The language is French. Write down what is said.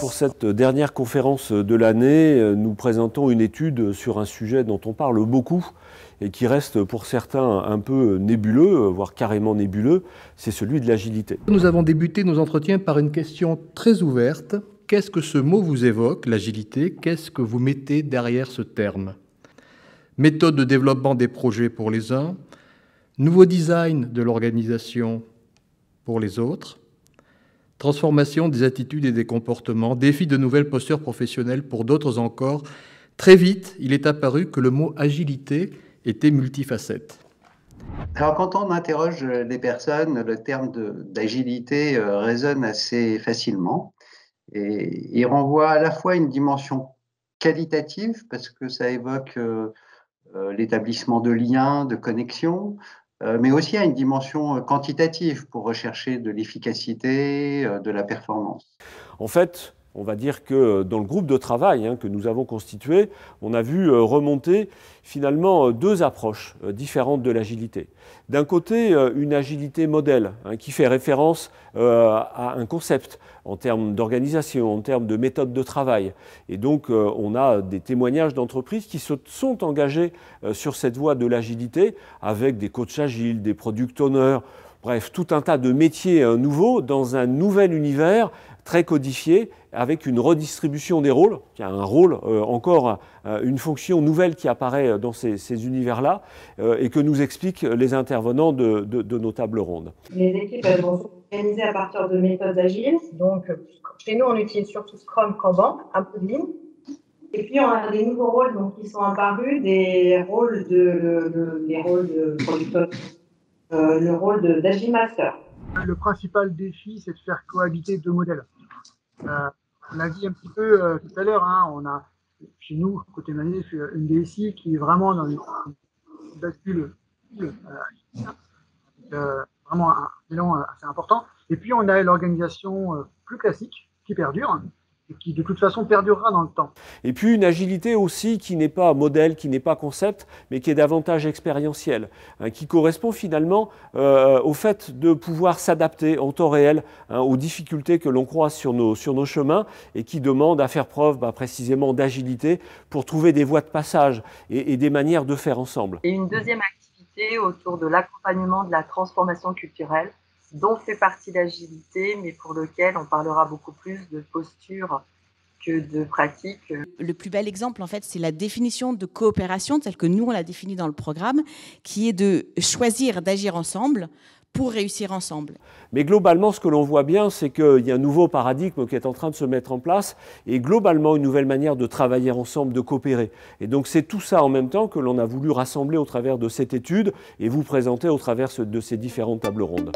Pour cette dernière conférence de l'année, nous présentons une étude sur un sujet dont on parle beaucoup et qui reste pour certains un peu nébuleux, voire carrément nébuleux, c'est celui de l'agilité. Nous avons débuté nos entretiens par une question très ouverte. Qu'est-ce que ce mot vous évoque, l'agilité? Qu'est-ce que vous mettez derrière ce terme? Méthode de développement des projets pour les uns, nouveau design de l'organisation pour les autres, transformation des attitudes et des comportements, défi de nouvelles postures professionnelles pour d'autres encore. Très vite, il est apparu que le mot agilité était multifacette. Alors quand on interroge les personnes, le terme d'agilité résonne assez facilement et il renvoie à la fois une dimension qualitative parce que ça évoque l'établissement de liens, de connexions, mais aussi à une dimension quantitative pour rechercher de l'efficacité, de la performance. En fait, on va dire que dans le groupe de travail que nous avons constitué, on a vu remonter finalement deux approches différentes de l'agilité. D'un côté, une agilité modèle qui fait référence à un concept en termes d'organisation, en termes de méthode de travail. Et donc, on a des témoignages d'entreprises qui se sont engagées sur cette voie de l'agilité avec des coachs agiles, des product owners, bref, tout un tas de métiers nouveaux dans un nouvel univers très codifié, avec une redistribution des rôles. Il y a un rôle, encore une fonction nouvelle qui apparaît dans ces univers-là et que nous expliquent les intervenants de nos tables rondes. Les équipes elles vont s'organiser à partir de méthodes agiles. Donc, chez nous, on utilise surtout Scrum, Kanban, un peu de Lean. Et puis, on a des nouveaux rôles donc, qui sont apparus, des rôles de Product Owner, le rôle d'Agile Master. Le principal défi, c'est de faire cohabiter deux modèles. On a dit un petit peu tout à l'heure, on a chez nous, côté Manif, une DSI qui est vraiment dans une bascule, vraiment un élan assez important. Et puis on a l'organisation plus classique qui perdure, et qui de toute façon perdurera dans le temps. Et puis une agilité aussi qui n'est pas modèle, qui n'est pas concept, mais qui est davantage expérientielle, qui correspond finalement au fait de pouvoir s'adapter en temps réel aux difficultés que l'on croise sur nos chemins et qui demande à faire preuve précisément d'agilité pour trouver des voies de passage et des manières de faire ensemble. Et une deuxième activité autour de l'accompagnement de la transformation culturelle, dont fait partie l'agilité, mais pour lequel on parlera beaucoup plus de posture que de pratique. Le plus bel exemple, en fait, c'est la définition de coopération, telle que nous, on l'a définie dans le programme, qui est de choisir d'agir ensemble pour réussir ensemble. Mais globalement, ce que l'on voit bien, c'est qu'il y a un nouveau paradigme qui est en train de se mettre en place et globalement une nouvelle manière de travailler ensemble, de coopérer. Et donc c'est tout ça en même temps que l'on a voulu rassembler au travers de cette étude et vous présenter au travers de ces différentes tables rondes.